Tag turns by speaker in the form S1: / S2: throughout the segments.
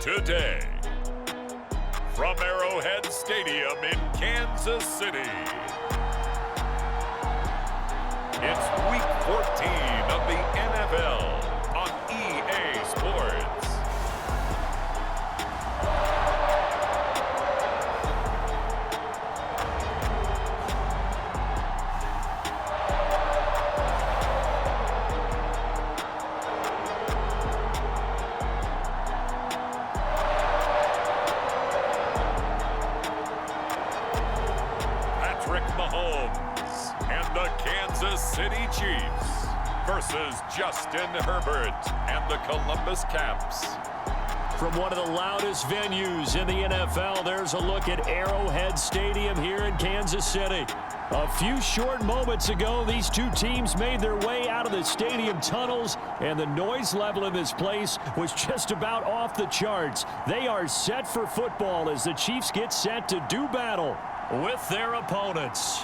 S1: Today, from Arrowhead Stadium in Kansas City, it's week 14 of the NFL on EA Sports. And the Kansas City Chiefs versus Justin Herbert and the Columbus Caps.
S2: From one of the loudest venues in the NFL, there's a look at Arrowhead Stadium here in Kansas City. A few short moments ago, these two teams made their way out of the stadium tunnels, and the noise level in this place was just about off the charts. They are set for football as the Chiefs get set to do battle with their opponents.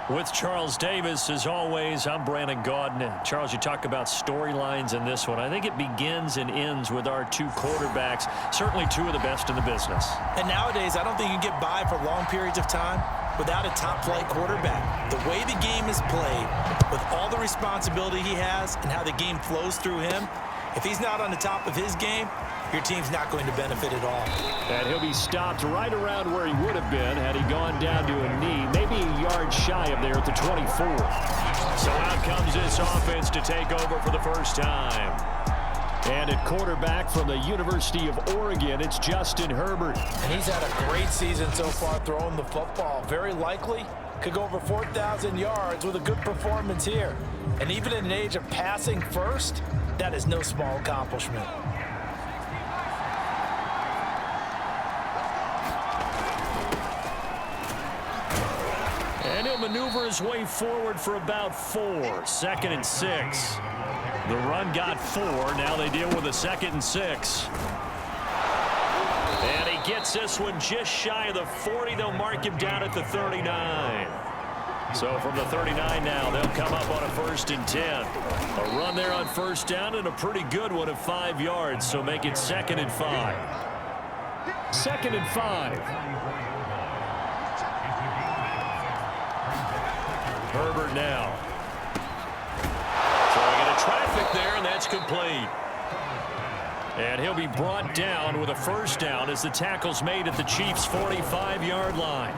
S2: With Charles Davis, as always, I'm Brandon Gaudin. Charles, you talk about storylines in this one. I think it begins and ends with our two quarterbacks, certainly two of the best in the business.
S3: And nowadays, I don't think you can get by for long periods of time without a top-flight quarterback. The way the game is played, with all the responsibility he has and how the game flows through him, if he's not on the top of his game, your team's not going to benefit at all.
S2: And he'll be stopped right around where he would have been had he gone down to a knee, maybe a yard shy of there at the 24. So out comes this offense to take over for the first time. And at quarterback from the University of Oregon, it's Justin Herbert.
S3: And he's had a great season so far throwing the football. Very likely could go over 4,000 yards with a good performance here. And even in an age of passing first, that is no small accomplishment.
S2: And he'll maneuver his way forward for about 4. 2nd and 6. The run got 4. Now they deal with a 2nd and 6. And he gets this one just shy of the 40. They'll mark him down at the 39. So from the 39 now, they'll come up on a 1st and 10. A run there on 1st down and a pretty good one of 5 yards. So make it 2nd and 5. 2nd and 5. Herbert now. Throwing into traffic there, and that's complete. And he'll be brought down with a 1st down as the tackle's made at the Chiefs' 45-yard line.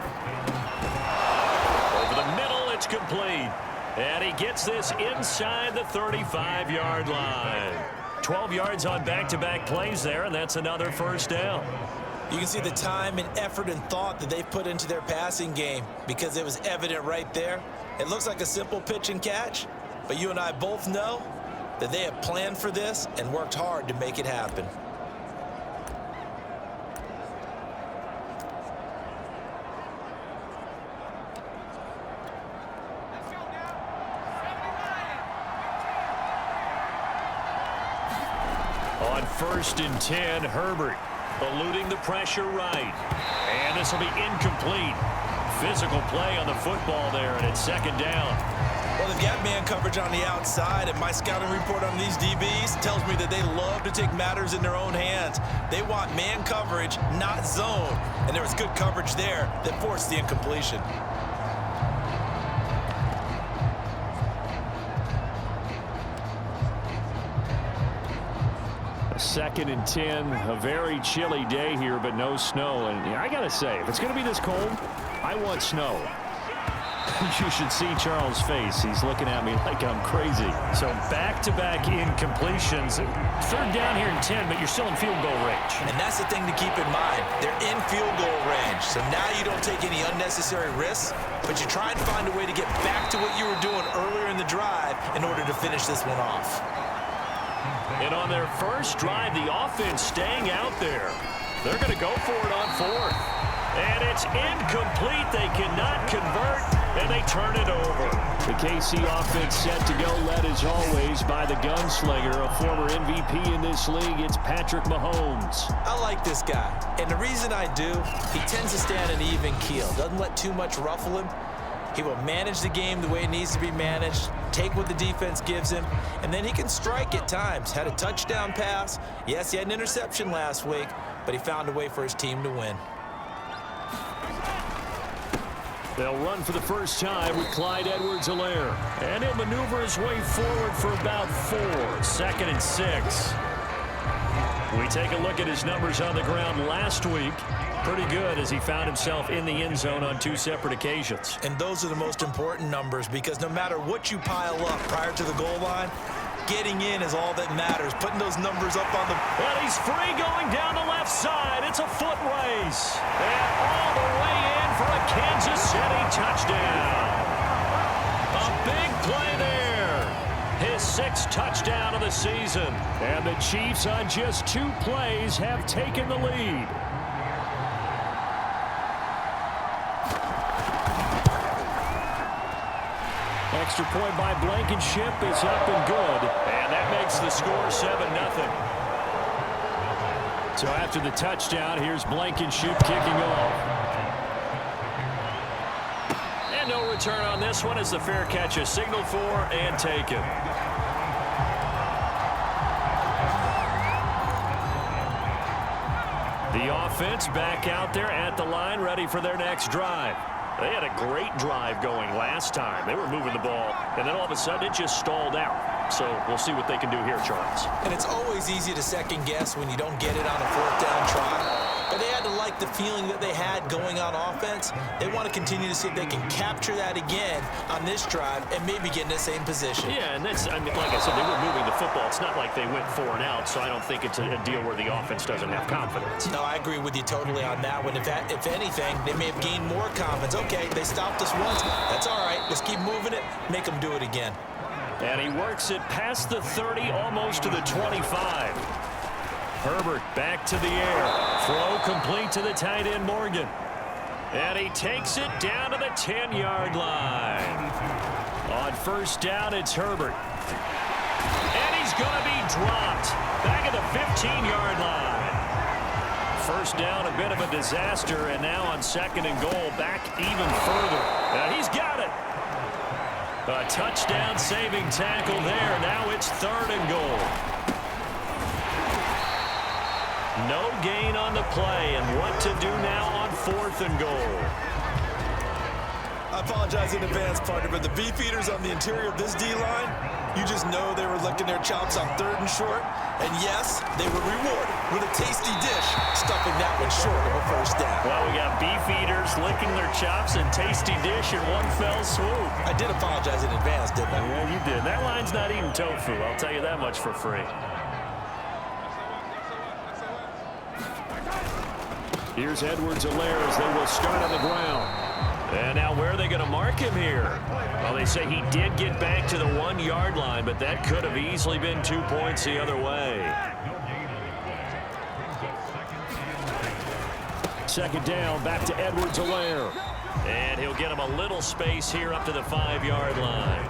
S2: Over the middle, it's complete. And he gets this inside the 35-yard line. 12 yards on back-to-back plays there, and that's another 1st down.
S3: You can see the time and effort and thought that they've put into their passing game because it was evident right there. It looks like a simple pitch and catch, but you and I both know that they have planned for this and worked hard to make it happen.
S2: On 1st and 10, Herbert eluding the pressure right. And this will be incomplete. Physical play on the football there, and it's 2nd down.
S3: Well, they've got man coverage on the outside, and my scouting report on these DBs tells me that they love to take matters in their own hands. They want man coverage, not zone. And there was good coverage there that forced the incompletion.
S2: A 2nd and 10, a very chilly day here, but no snow. And I got to say, if it's going to be this cold, I want snow. You should see Charles' face. He's looking at me like I'm crazy. So back-to-back incompletions. 3rd down here in 10, but you're still in field goal range.
S3: And that's the thing to keep in mind. They're in field goal range. So now you don't take any unnecessary risks, but you try and find a way to get back to what you were doing earlier in the drive in order to finish this one off.
S2: And on their first drive, the offense staying out there. They're going to go for it on 4th. And it's incomplete. They cannot convert, and they turn it over. The KC offense set to go, led as always by the gunslinger, a former MVP in this league. It's Patrick Mahomes.
S3: I like this guy, and the reason I do, he tends to stay on an even keel. Doesn't let too much ruffle him. He will manage the game the way it needs to be managed, take what the defense gives him, and then he can strike at times. Had a touchdown pass. Yes, he had an interception last week, but he found a way for his team to win.
S2: They'll run for the first time with Clyde Edwards-Helaire. And he'll maneuver his way forward for about 4. 2nd and 6. We take a look at his numbers on the ground last week. Pretty good as he found himself in the end zone on 2 separate occasions.
S3: And those are the most important numbers because no matter what you pile up prior to the goal line, getting in is all that matters. Putting those numbers up on the...
S2: Well, he's free going down the left side. It's a foot race. And all the way in for a Kansas City touchdown. A big play there. His 6th touchdown of the season. And the Chiefs on just 2 plays have taken the lead. Extra point by Blankenship is up and good. And that makes the score 7-0. So after the touchdown, here's Blankenship kicking off. And no return on this one as the fair catch is signaled for and taken. The offense back out there at the line, ready for their next drive. They had a great drive going last time. They were moving the ball, and then all of a sudden it just stalled out. So we'll see what they can do here, Charles.
S3: And it's always easy to second guess when you don't get it on a 4th down try. But they had to like the feeling that they had going on offense. They want to continue to see if they can capture that again on this drive and maybe get in the same position.
S2: Yeah, and that's, I mean, like I said, they were moving the football. It's not like they went 4 and out, so I don't think it's a deal where the offense doesn't have confidence.
S3: No, I agree with you totally on that one. If anything, they may have gained more confidence. Okay, they stopped us once. That's all right. Let's keep moving it. Make them do it again.
S2: And he works it past the 30, almost to the 25. Herbert back to the air. Throw complete to the tight end, Morgan. And he takes it down to the 10-yard line. On 1st down, it's Herbert. And he's going to be dropped back at the 15-yard line. 1st down, a bit of a disaster, and now on 2nd and goal, back even further. And he's got it. A touchdown saving tackle there. Now it's 3rd and goal. No gain on the play, and what to do now on 4th and goal.
S3: I apologize in advance, partner, but the beefeaters on the interior of this D-line, you just know they were licking their chops on 3rd and short. And yes, they were rewarded with a tasty dish, stuffing that one short of a 1st down.
S2: Well, we got beefeaters licking their chops and tasty dish in one fell swoop.
S3: I did apologize in advance, didn't I?
S2: Yeah, you did. That line's not eating tofu, I'll tell you that much for free. Here's Edwards-Helaire as they will start on the ground. And now where are they going to mark him here? Well, they say he did get back to the 1-yard line, but that could have easily been 2 points the other way. 2nd down, back to Edwards-Helaire. And he'll get him a little space here up to the 5-yard line.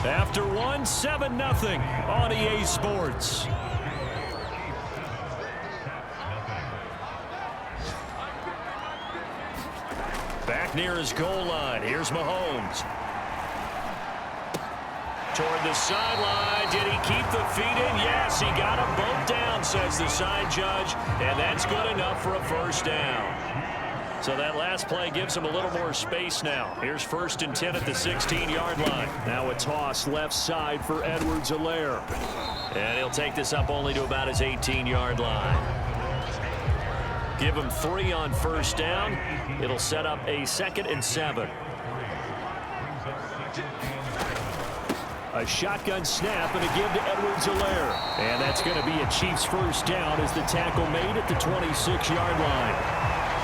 S2: After 1, 7-0 on EA Sports. Back near his goal line. Here's Mahomes. Toward the sideline. Did he keep the feet in? Yes, he got them both down, says the side judge. And that's good enough for a 1st down. So that last play gives him a little more space now. Here's 1st and 10 at the 16-yard line. Now a toss left side for Edwards-Helaire. And he'll take this up only to about his 18-yard line. Give him 3 on 1st down. It'll set up a 2nd and 7. A shotgun snap and a give to Edwards-Helaire. And that's going to be a Chiefs 1st down as the tackle made at the 26-yard line.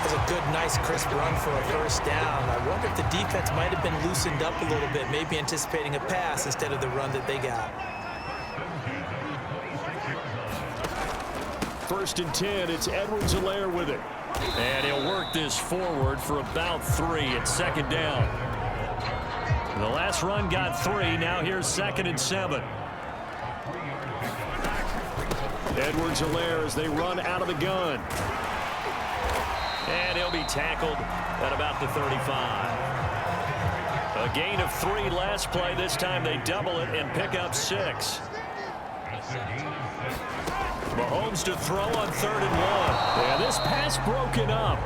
S3: That's a good, nice, crisp run for a 1st down. I wonder if the defense might have been loosened up a little bit, maybe anticipating a pass instead of the run that they got.
S2: 1st and 10, it's Edwards-Helaire with it. And he'll work this forward for about 3 at 2nd down. The last run got 3. Now here's 2nd and 7. Edwards-Helaire as they run out of the gun. And he'll be tackled at about the 35. A gain of 3 last play. This time they double it and pick up 6. Mahomes to throw on 3rd and 1. Yeah, this pass broken up.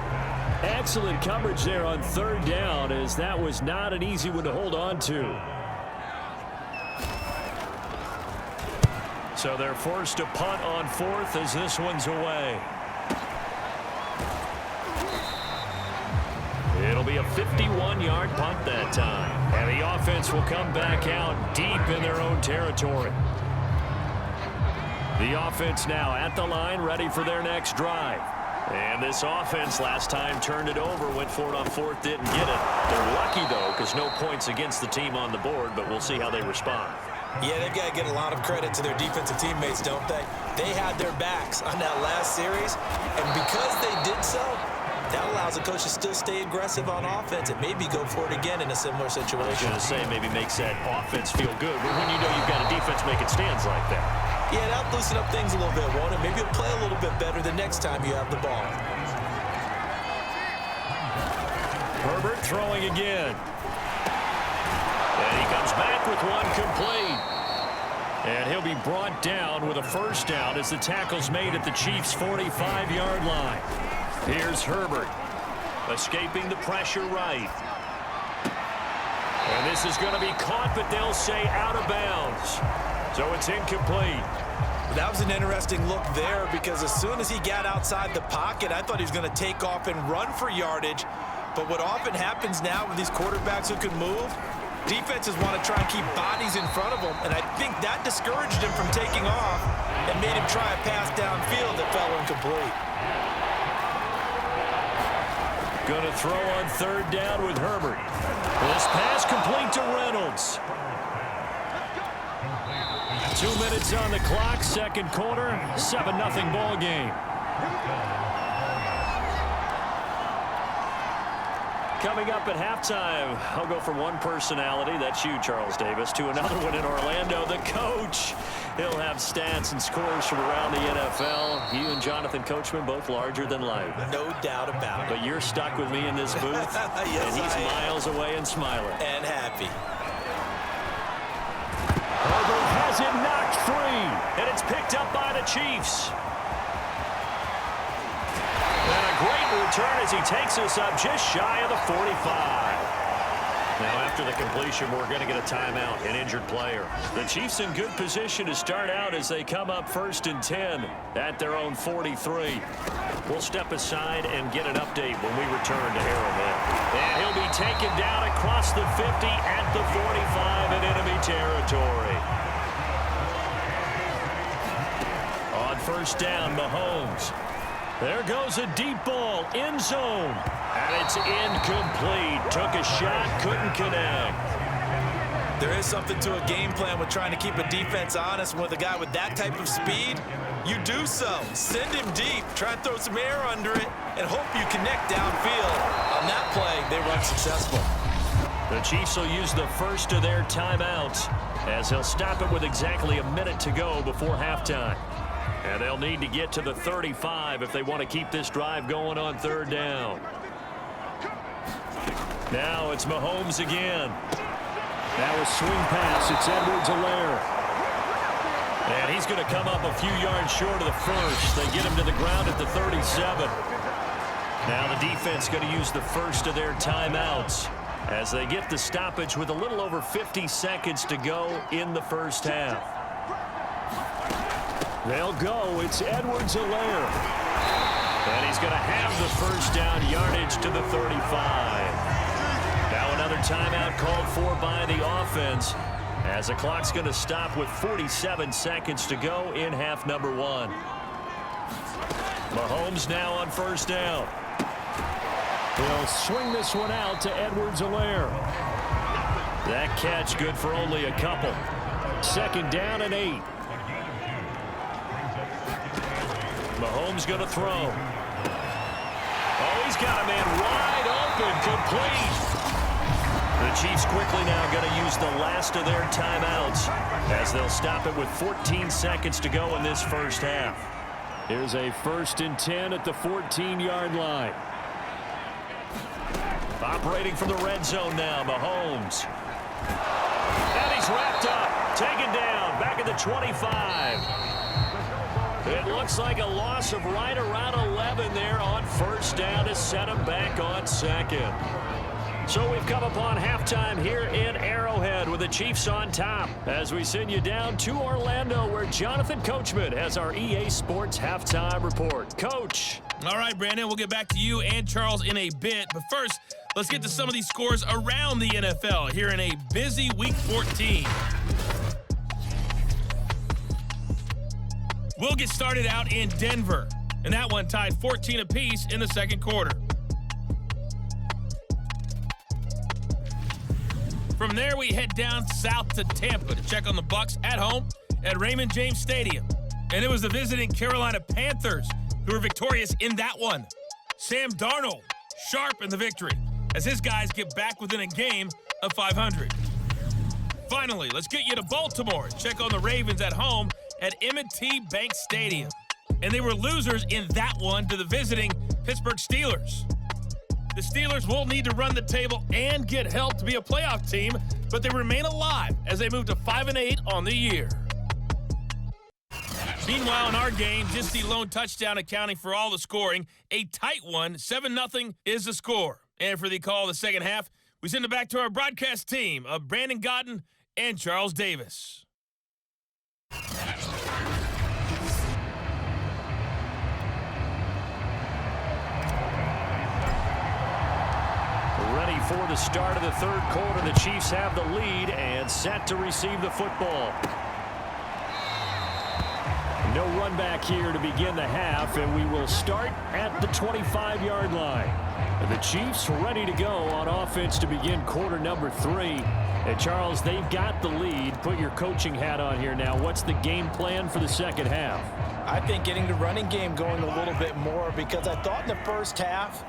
S2: Excellent coverage there on 3rd down, as that was not an easy one to hold on to. So they're forced to punt on 4th as this one's away. It'll be a 51-yard punt that time. And the offense will come back out deep in their own territory. The offense now at the line, ready for their next drive. And this offense last time turned it over, went for it on 4th, didn't get it. They're lucky, though, because no points against the team on the board, but we'll see how they respond.
S3: Yeah, they've got to get a lot of credit to their defensive teammates, don't they? They had their backs on that last series, and because they did so, that allows the coach to still stay aggressive on offense and maybe go for it again in a similar situation.
S2: I was going to say maybe makes that offense feel good, but when you know you've got a defense making stands like that.
S3: Yeah, that'll loosen up things a little bit, won't it? Maybe you'll play a little bit better the next time you have the ball.
S2: Herbert throwing again. And he comes back with one complete. And he'll be brought down with a first down as the tackle's made at the Chiefs' 45-yard line. Here's Herbert, escaping the pressure right. And this is going to be caught, but they'll say out of bounds. So it's incomplete.
S3: That was an interesting look there because as soon as he got outside the pocket, I thought he was going to take off and run for yardage. But what often happens now with these quarterbacks who can move, defenses want to try and keep bodies in front of them, and I think that discouraged him from taking off and made him try a pass downfield that fell incomplete.
S2: Going to throw on 3rd down with Herbert. This pass complete to Reynolds. 2 minutes on the clock, second quarter, 7-0 ball game. Coming up at halftime, I'll go from one personality, that's you, Charles Davis, to another one in Orlando, the coach. He'll have stats and scores from around the NFL. You and Jonathan Coachman, both larger than life.
S3: No doubt about it.
S2: But you're stuck with me in this booth,
S3: yes,
S2: and he's miles away and smiling.
S3: And happy.
S2: Herbert has it knocked free, and it's picked up by the Chiefs. And a great return as he takes us up just shy of the 45. Now, after the completion, we're going to get a timeout, an injured player. The Chiefs in good position to start out as they come up 1st and 10 at their own 43. We'll step aside and get an update when we return to Arrowhead. And he'll be taken down across the 50 at the 45 in enemy territory. On 1st down, Mahomes. There goes a deep ball, end zone. And it's incomplete. Took a shot, couldn't connect.
S3: There is something to a game plan with trying to keep a defense honest. With a guy with that type of speed, you do so. Send him deep, try and throw some air under it, and hope you connect downfield. On that play, they run successful.
S2: The Chiefs will use the first of their timeouts as they'll stop it with exactly a minute to go before halftime. And they'll need to get to the 35 if they want to keep this drive going on 3rd down. Now it's Mahomes again. Now a swing pass. It's Edwards-Helaire. And he's going to come up a few yards short of the first. They get him to the ground at the 37. Now the defense going to use the first of their timeouts as they get the stoppage with a little over 50 seconds to go in the first half. They'll go. It's Edwards-Helaire. And he's going to have the first down yardage to the 35. Now another timeout called for by the offense as the clock's going to stop with 47 seconds to go in half number 1. Mahomes now on 1st down. He'll swing this one out to Edwards-Helaire. That catch good for only a couple. 2nd down and 8. Mahomes going to throw. Oh, he's got a man wide open, complete. The Chiefs quickly now going to use the last of their timeouts as they'll stop it with 14 seconds to go in this first half. Here's a 1st and 10 at the 14-yard line. Operating from the red zone now, Mahomes. And he's wrapped up, taken down, back at the 25. It looks like a loss of right around 11 there on first down to set him back on second. So we've come upon halftime here in Arrowhead with the Chiefs on top as we send you down to Orlando where Jonathan Coachman has our EA Sports halftime report. Coach.
S4: All right, Brandon, we'll get back to you and Charles in a bit. But first, let's get to some of these scores around the NFL here in a busy Week 14. We'll get started out in Denver, and that one tied 14 apiece in the second quarter. From there, we head down south to Tampa to check on the Bucs at home at Raymond James Stadium. And it was the visiting Carolina Panthers who were victorious in that one. Sam Darnold sharp in the victory as his guys get back within a game of 500. Finally, let's get you to Baltimore. Check on the Ravens at home at M&T Bank Stadium. And they were losers in that one to the visiting Pittsburgh Steelers. The Steelers will need to run the table and get help to be a playoff team, but they remain alive as they move to 5-8 on the year. Meanwhile, in our game, just the lone touchdown accounting for all the scoring. A tight one, 7-0 is the score. And for the call of the second half, we send it back to our broadcast team of Brandon Godden and Charles Davis.
S2: Ready for the start of the third quarter. The Chiefs have the lead and set to receive the football. No run back here to begin the half, and we will start at the 25-yard line. The Chiefs ready to go on offense to begin quarter number 3. And Charles, they've got the lead. Put your coaching hat on here now. What's the game plan for the second half?
S3: I think getting the running game going a little bit more because I thought in the first half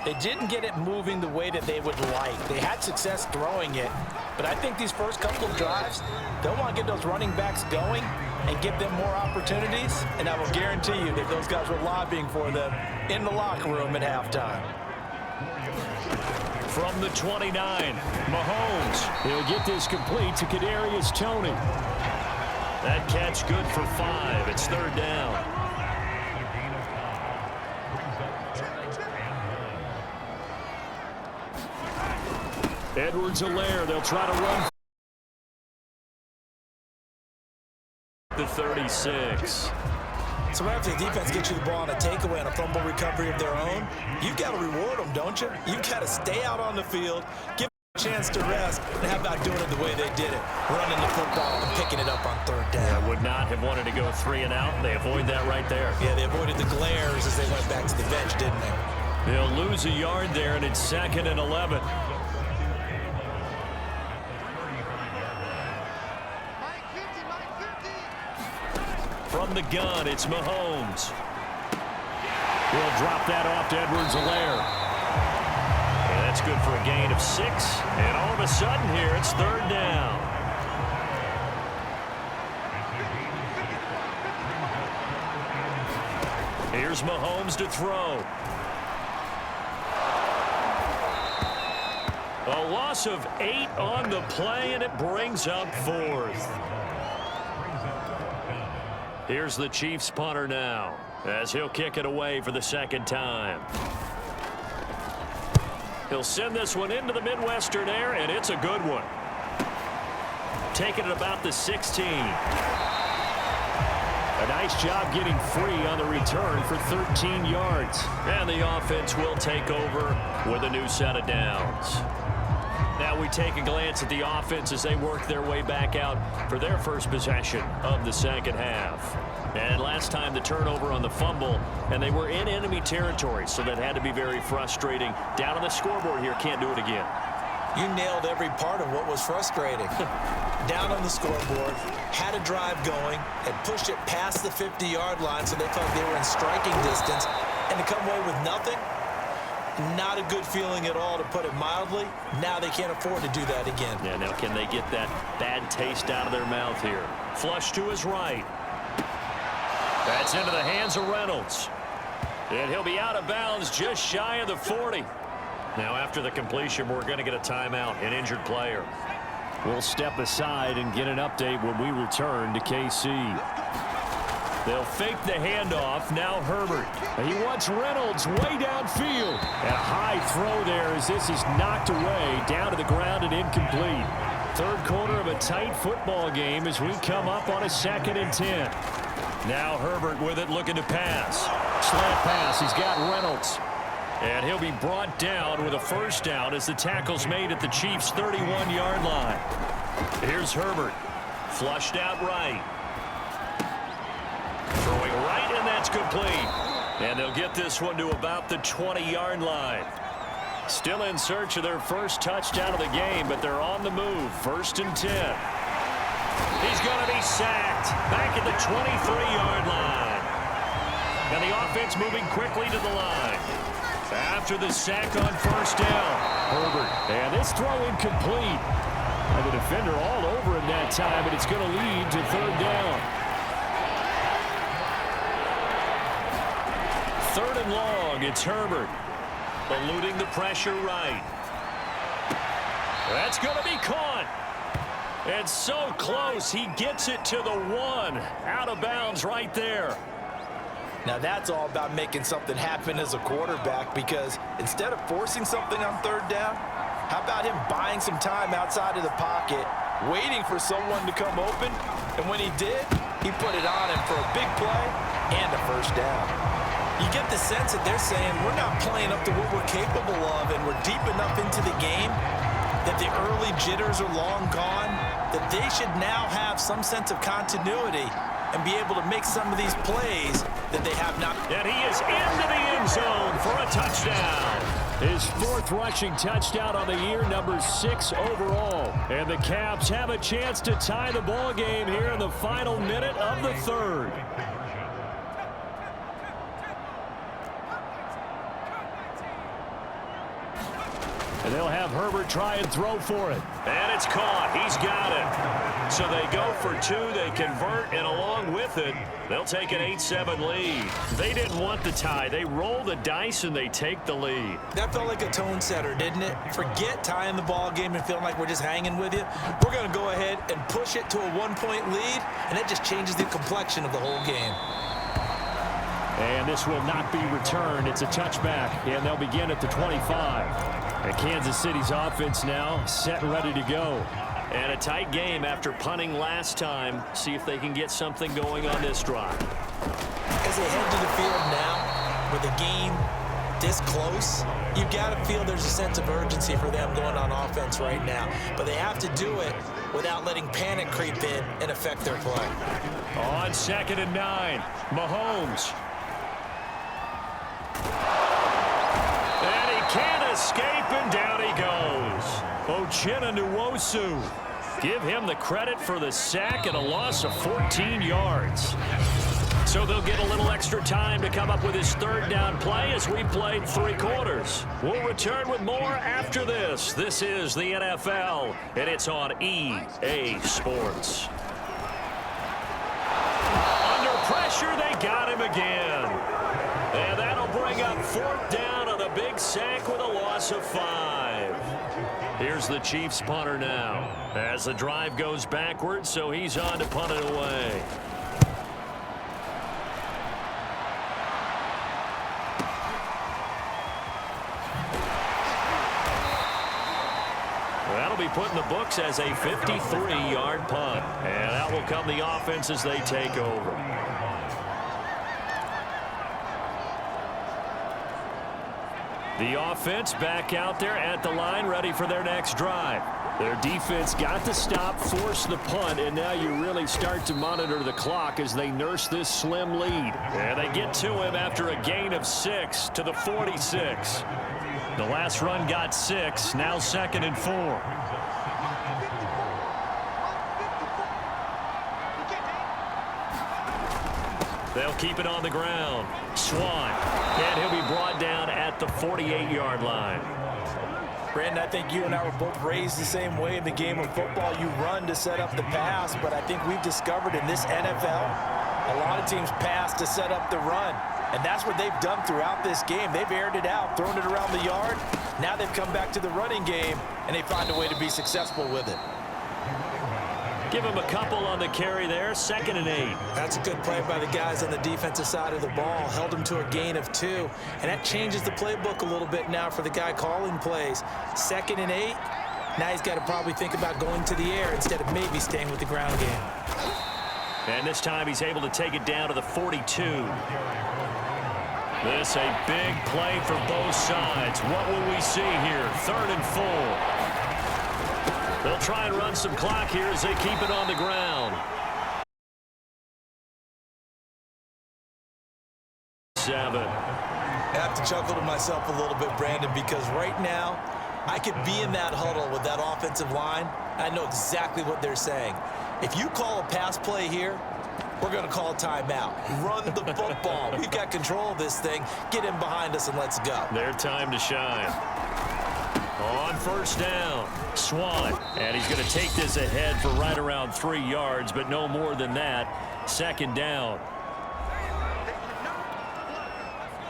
S3: they didn't get it moving the way that they would like. They had success throwing it, but I think these first couple of drives, they'll want to get those running backs going and give them more opportunities, and I will guarantee you that those guys were lobbying for them in the locker room at halftime.
S2: From the 29, Mahomes. He'll get this complete to Kadarius Toney. That catch good for 5. It's third down. Edwards-Helaire, they'll try to run the 36.
S3: So after the defense gets you the ball on a takeaway and a fumble recovery of their own, you've got to reward them, don't you? You've got to stay out on the field, give them a chance to rest, and how about doing it the way they did it, running the football and picking it up on third down.
S2: I would not have wanted to go 3 and out. They avoid that right there.
S3: Yeah, they avoided the glares as they went back to the bench, didn't they?
S2: They'll lose a yard there, and it's 2nd and 11. From the gun, it's Mahomes. He'll drop that off to Edwards-Helaire. And that's good for a gain of 6. And all of a sudden here, it's third down. Here's Mahomes to throw. A loss of 8 on the play, and it brings up 4th. Here's the Chiefs punter now as he'll kick it away for the second time. He'll send this one into the Midwestern air, and it's a good one. Taking it about the 16. A nice job getting free on the return for 13 yards. And the offense will take over with a new set of downs. Now we take a glance at the offense as they work their way back out for their first possession of the second half. And last time the turnover on the fumble, and they were in enemy territory, so that had to be very frustrating. Down on the scoreboard here, can't do it again.
S3: You nailed every part of what was frustrating. Down on the scoreboard, had a drive going, and pushed it past the 50-yard line so they felt they were in striking distance, and to come away with nothing, not a good feeling at all, to put it mildly. Now they can't afford to do that again.
S2: Yeah, now can they get that bad taste out of their mouth here? Flush to his right. That's into the hands of Reynolds. And he'll be out of bounds just shy of the 40. Now after the completion, we're going to get a timeout, an injured player. We'll step aside and get an update when we return to KC. They'll fake the handoff. Now Herbert. He wants Reynolds way downfield. And a high throw there as this is knocked away down to the ground and incomplete. Third quarter of a tight football game as we come up on a 2nd and 10. Now Herbert with it, looking to pass. Slant pass. He's got Reynolds. And he'll be brought down with a first down as the tackle's made at the Chiefs' 31-yard line. Here's Herbert. Flushed out right. Throwing right, and that's complete. And they'll get this one to about the 20-yard line. Still in search of their first touchdown of the game, but they're on the move. 1st and 10. He's going to be sacked back at the 23-yard line. And the offense moving quickly to the line. After the sack on first down, Herbert. And this throw incomplete. And the defender all over him that time, and it's going to lead to 3rd down. 3rd and long, it's Herbert. Eluding the pressure right. That's going to be caught. And so close, he gets it to the 1. Out of bounds right there.
S3: Now that's all about making something happen as a quarterback, because instead of forcing something on 3rd down, how about him buying some time outside of the pocket, waiting for someone to come open, and when he did, he put it on him for a big play and a first down. You get the sense that they're saying we're not playing up to what we're capable of, and we're deep enough into the game that the early jitters are long gone, that they should now have some sense of continuity and be able to make some of these plays that they have not.
S2: And he is into the end zone for a touchdown. His 4th rushing touchdown on the year, number 6 overall. And the Caps have a chance to tie the ball game here in the final minute of the 3rd. And they'll have Herbert try and throw for it. And it's caught. He's got it. So they go for 2. They convert, and along with it, they'll take an 8-7 lead. They didn't want the tie. They roll the dice, and they take the lead.
S3: That felt like a tone setter, didn't it? Forget tying the ball game and feeling like we're just hanging with you. We're going to go ahead and push it to a 1-point lead, and that just changes the complexion of the whole game.
S2: And this will not be returned. It's a touchback, and they'll begin at the 25. And Kansas City's offense now set and ready to go. And a tight game after punting last time. See if they can get something going on this drive.
S3: As they head to the field now, with the game this close, you've got to feel there's a sense of urgency for them going on offense right now. But they have to do it without letting panic creep in and affect their play.
S2: On 2nd and 9, Mahomes. And he can't escape, and down he goes. Uchenna Nwosu. Give him the credit for the sack and a loss of 14 yards. So they'll get a little extra time to come up with his 3rd down play as we played 3 quarters. We'll return with more after this. This is the NFL, and it's on EA Sports. Under pressure, they got him again. And that'll bring up 4th down on a big sack with a loss of 5. Here's the Chiefs punter now as the drive goes backwards, so he's on to punt it away. That'll be put in the books as a 53-yard punt. And out will come the offense as they take over. The offense back out there at the line, ready for their next drive. Their defense got the stop, forced the punt, and now you really start to monitor the clock as they nurse this slim lead. And they get to him after a gain of 6 to the 46. The last run got 6, now 2nd and 4. They'll keep it on the ground. Swan, and he'll be brought down at the 48-yard line.
S3: Brandon, I think you and I were both raised the same way in the game of football. You run to set up the pass, but I think we've discovered in this NFL, a lot of teams pass to set up the run. And that's what they've done throughout this game. They've aired it out, thrown it around the yard. Now they've come back to the running game, and they find a way to be successful with it.
S2: Give him a couple on the carry there, 2nd and 8.
S3: That's a good play by the guys on the defensive side of the ball. Held them to a gain of 2. And that changes the playbook a little bit now for the guy calling plays. 2nd and 8. Now he's got to probably think about going to the air instead of maybe staying with the ground game.
S2: And this time he's able to take it down to the 42. This a big play for both sides. What will we see here? 3rd and full. They'll try and run some clock here as they keep it on the ground. 7.
S3: I have to chuckle to myself a little bit, Brandon, because right now I could be in that huddle with that offensive line. I know exactly what they're saying. If you call a pass play here, we're going to call a timeout. Run the football. We've got control of this thing. Get in behind us and let's go.
S2: Their time to shine. On 1st down, Swan. And he's going to take this ahead for right around 3 yards, but no more than that. 2nd down.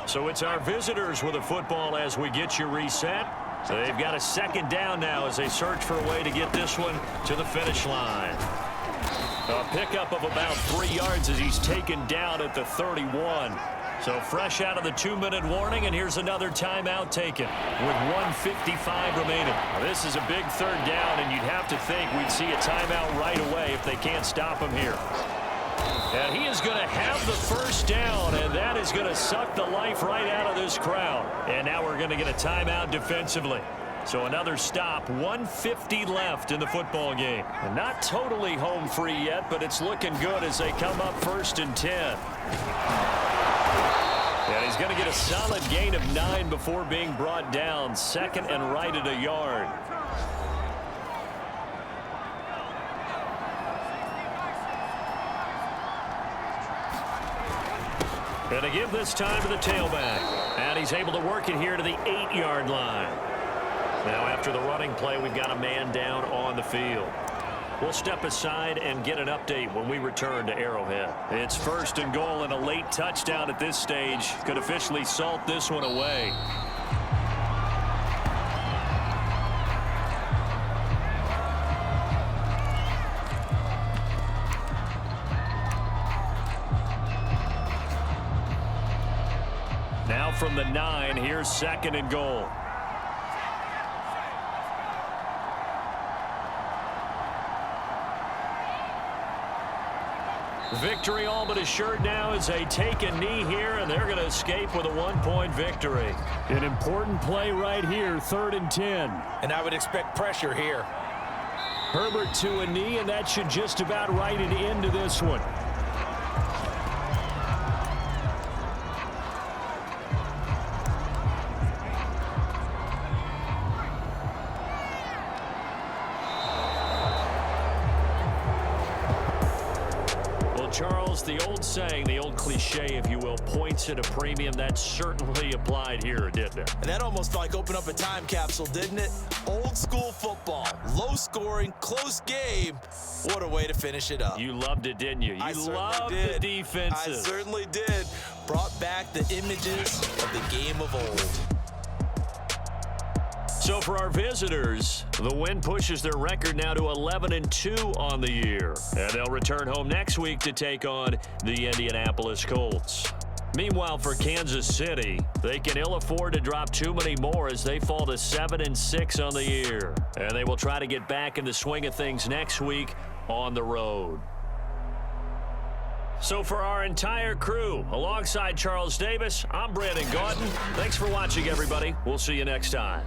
S2: So it's our visitors with the football as we get you reset. So they've got a 2nd down now as they search for a way to get this one to the finish line. A pickup of about 3 yards as he's taken down at the 31. So fresh out of the 2-minute warning, and here's another timeout taken with 1:55 remaining. Now, this is a big 3rd down, and you'd have to think we'd see a timeout right away if they can't stop him here. And he is going to have the 1st down, and that is going to suck the life right out of this crowd. And now we're going to get a timeout defensively. So another stop, 1:50 left in the football game. And not totally home free yet, but it's looking good as they come up 1st and 10. And he's going to get a solid gain of 9 before being brought down. 2nd and right at a yard. And to give this time to the tailback. And he's able to work it here to the 8-yard line. Now after the running play, we've got a man down on the field. We'll step aside and get an update when we return to Arrowhead. It's 1st and goal, and a late touchdown at this stage could officially salt this one away. Now from the 9, here's 2nd and goal. Victory all but assured now as they take a knee here, and they're going to escape with a 1-point victory. An important play right here, 3rd and 10.
S3: And I would expect pressure here.
S2: Herbert to a knee, and that should just about write it into this one. Charles, the old saying, the old cliche, if you will, points at a premium, that certainly applied here, didn't it?
S3: And that almost like opened up a time capsule, didn't it? Old school football, low scoring, close game. What a way to finish it up.
S2: You loved it, didn't you? You loved the defenses.
S3: I certainly did. Brought back the images of the game of old.
S2: So for our visitors, the win pushes their record now to 11-2 on the year. And they'll return home next week to take on the Indianapolis Colts. Meanwhile, for Kansas City, they can ill afford to drop too many more as they fall to 7-6 on the year. And they will try to get back in the swing of things next week on the road. So for our entire crew, alongside Charles Davis, I'm Brandon Gaudin. Thanks for watching, everybody. We'll see you next time.